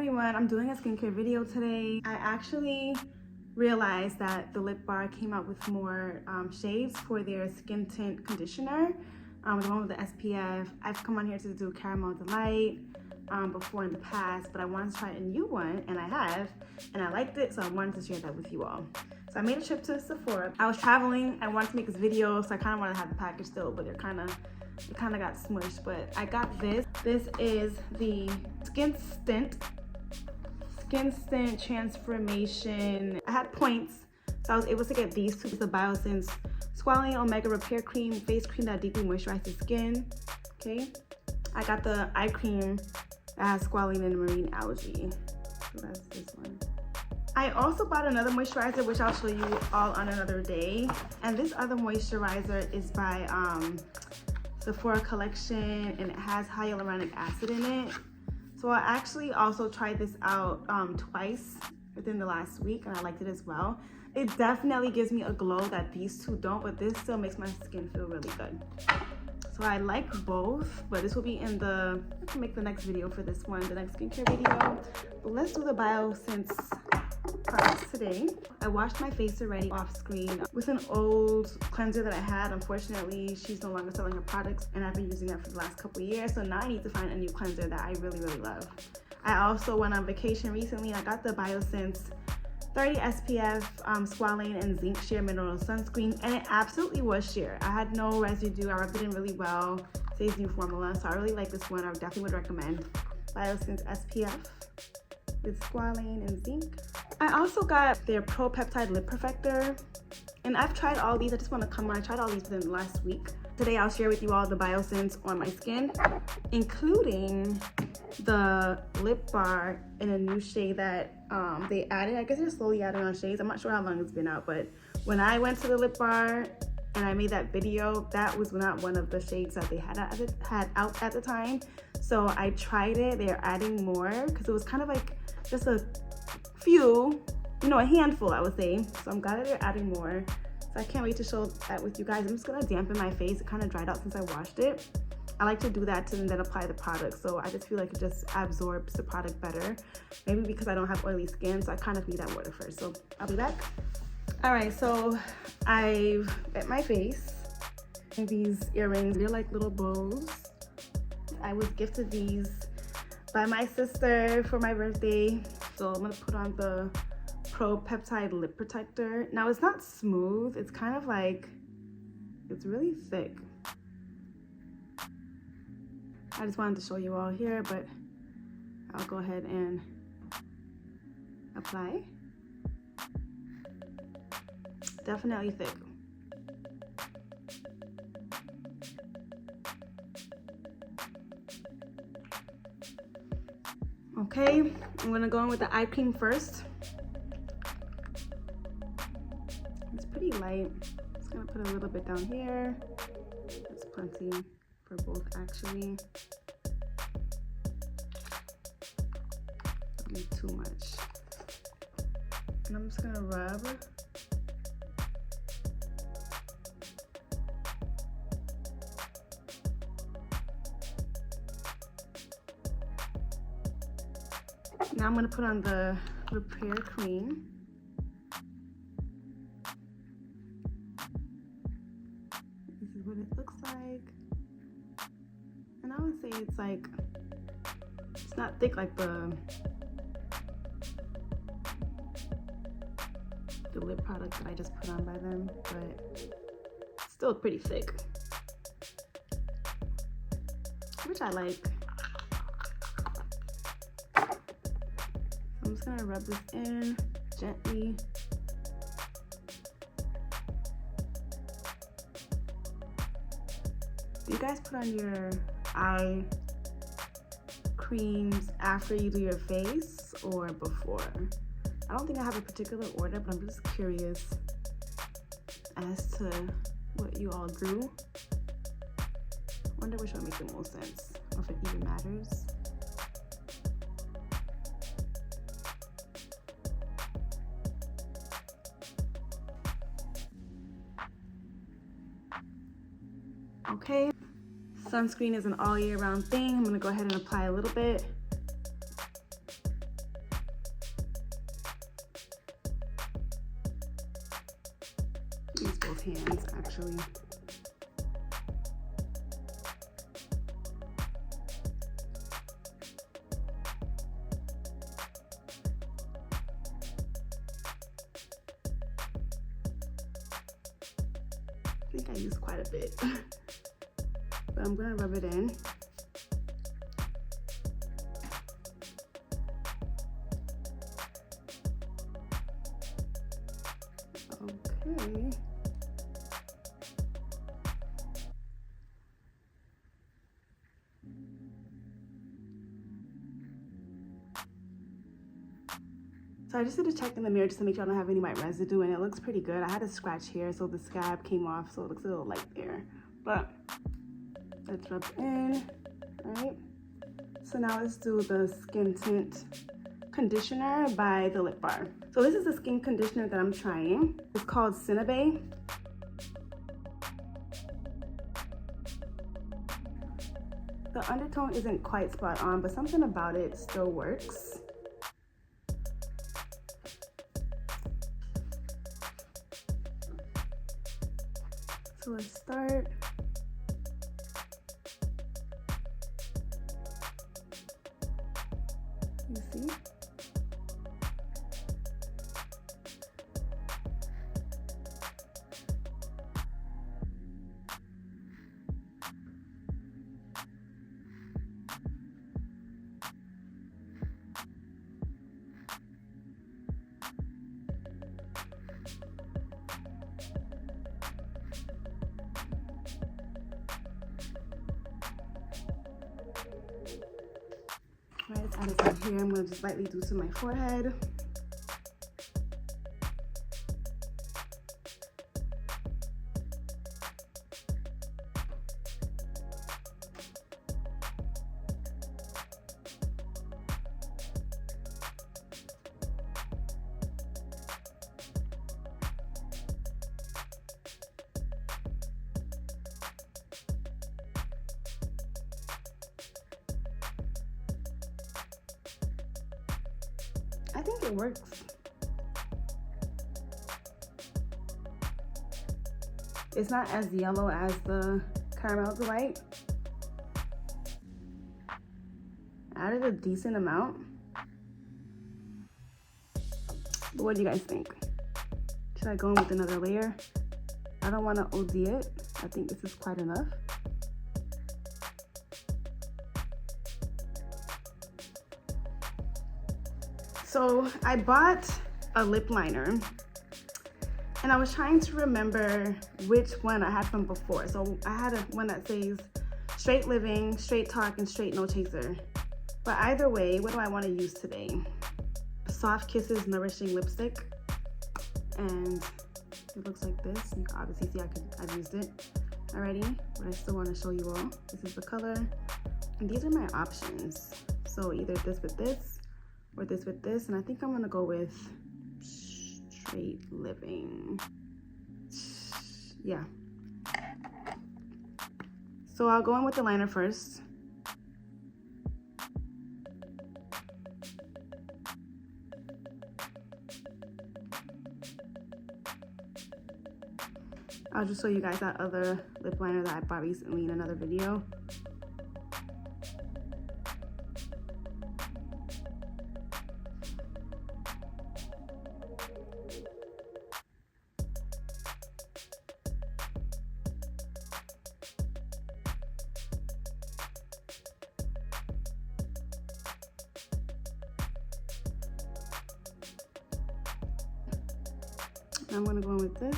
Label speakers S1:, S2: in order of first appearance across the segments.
S1: everyone, I'm doing a skincare video today. I actually realized that the Lip Bar came out with more shades for their Skin Tint conditioner, the one with the SPF. I've come on here to do Caramel Delight before in the past, but I wanted to try a new one, and I have, and I liked it, so I wanted to share that with you all. So I made a trip to Sephora. I was traveling, I wanted to make this video, so I kind of wanted to have the package still, but it kind of got smushed. But I got this. This is the Skinstant Transformation. I had points, so I was able to get these two. It's the Biossance Squalane Omega Repair Cream, face cream that deeply moisturizes skin. Okay, I got the eye cream that has squalane and marine algae. So that's this one. I also bought another moisturizer, which I'll show you all on another day. And this other moisturizer is by Sephora Collection, and it has hyaluronic acid in it. So I actually also tried this out twice within the last week, and I liked it as well. It definitely gives me a glow that these two don't, but this still makes my skin feel really good. So I like both, but this will be in the, I can make the next video for this one, the next skincare video. But let's do the Biossance products today. I washed my face already off screen with an old cleanser that I had. Unfortunately, she's no longer selling her products, and I've been using that for the last couple of years. So now I need to find a new cleanser that I really love. I also went on vacation recently, and I got the Biossance 30 SPF Squalane and Zinc Sheer Mineral Sunscreen, and it absolutely was sheer. I had no residue. I rubbed it in really well. Says new formula, so I really like this one. I definitely would recommend Biossance SPF with Squalane and Zinc. I also got their Pro Peptide Lip Perfector, and I've tried all these. I just want to come on. I tried all these within the last week. Today I'll share with you all the Biossance on my skin, including the lip bar in a new shade that they added. I guess they're slowly adding on shades. I'm not sure how long it's been out, but when I went to the lip bar and I made that video, that was not one of the shades that they had out at the time. So I tried it. They're adding more because it was kind of like just a few, you know, a handful, I would say. So I'm glad that they're adding more. So I can't wait to show that with you guys. I'm just gonna dampen my face. It kind of dried out since I washed it. I like to do that and then apply the product. So I just feel like it just absorbs the product better. Maybe because I don't have oily skin, so I kind of need that water first. So I'll be back. All right, so I've wet my face. And these earrings, they're like little bows. I was gifted these by my sister for my birthday. So I'm gonna put on the Pro Peptide Lip Protector. Now it's not smooth, it's kind of like, it's really thick. I just wanted to show you all here, but I'll go ahead and apply. Definitely thick. Okay, I'm gonna go in with the eye cream first. It's pretty light. Just gonna put a little bit down here. That's plenty for both, actually. Don't need too much. And I'm just gonna rub. Now I'm gonna put on the repair cream. This is what it looks like. And I would say it's like, it's not thick like the lip product that I just put on by them, but it's still pretty thick, which I like. I'm just gonna rub this in gently. Do you guys put on your eye creams after you do your face or before? I don't think I have a particular order, but I'm just curious as to what you all do. I wonder which one makes the most sense, or if it even matters. Okay, sunscreen is an all year round thing. I'm gonna go ahead and apply a little bit. both hands actually. I think I used quite a bit, but I'm gonna rub it in. Okay. So I just did a check in the mirror just to make sure I don't have any white residue, and it looks pretty good. I had a scratch here, so the scab came off, so it looks a little light there. But let's rub in, right? So now let's do the Skin Tint conditioner by the Lip Bar. So this is the skin conditioner that I'm trying. It's called CINNA BAE. The undertone isn't quite spot on, but something about it still works. So let's start. You see? Right, let's add it down here. I'm going to just lightly do to my forehead. I think it works. It's not as yellow as the Caramel Delight. Added a decent amount. But what do you guys think? Should I go in with another layer? I don't want to OD it. I think this is quite enough. So I bought a lip liner and I was trying to remember which one I had from before. So I had one that says Straight Living, Straight Talk, and Straight No Chaser. But either way, what do I want to use today? Soft Kisses Nourishing Lipstick. And it looks like this. You can obviously see I've used it already, but I still want to show you all. This is the color. And these are my options. So either this with this, or this with this, and I think I'm gonna go with Straight Living. Yeah. So I'll go in with the liner first. I'll just show you guys that other lip liner that I bought recently in another video. I'm gonna go in with this.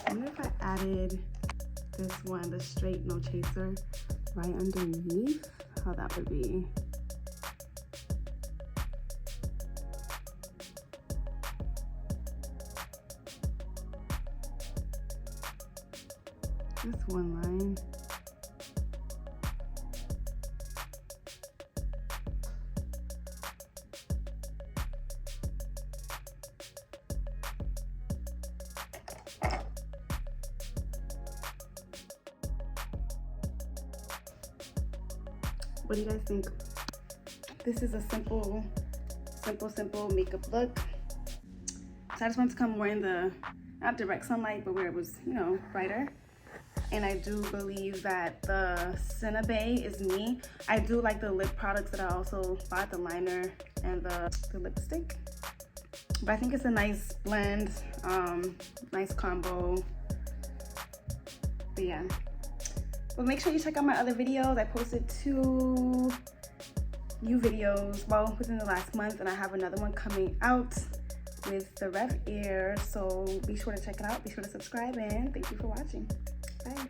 S1: I wonder if I added this one, the Straight No Chaser, right underneath, how that would be. That's one line. What do you guys think? This is a simple makeup look. So I just wanted to come more in the, not direct sunlight, but where it was, you know, brighter. And I do believe that the CINNA BAE is me. I do like the lip products that I also bought, the liner and the lipstick. But I think it's a nice blend, nice combo. But yeah. But make sure you check out my other videos. I posted 2 new videos, well, within the last month, and I have another one coming out with the Rev Air. So be sure to check it out. Be sure to subscribe, and thank you for watching. Bye.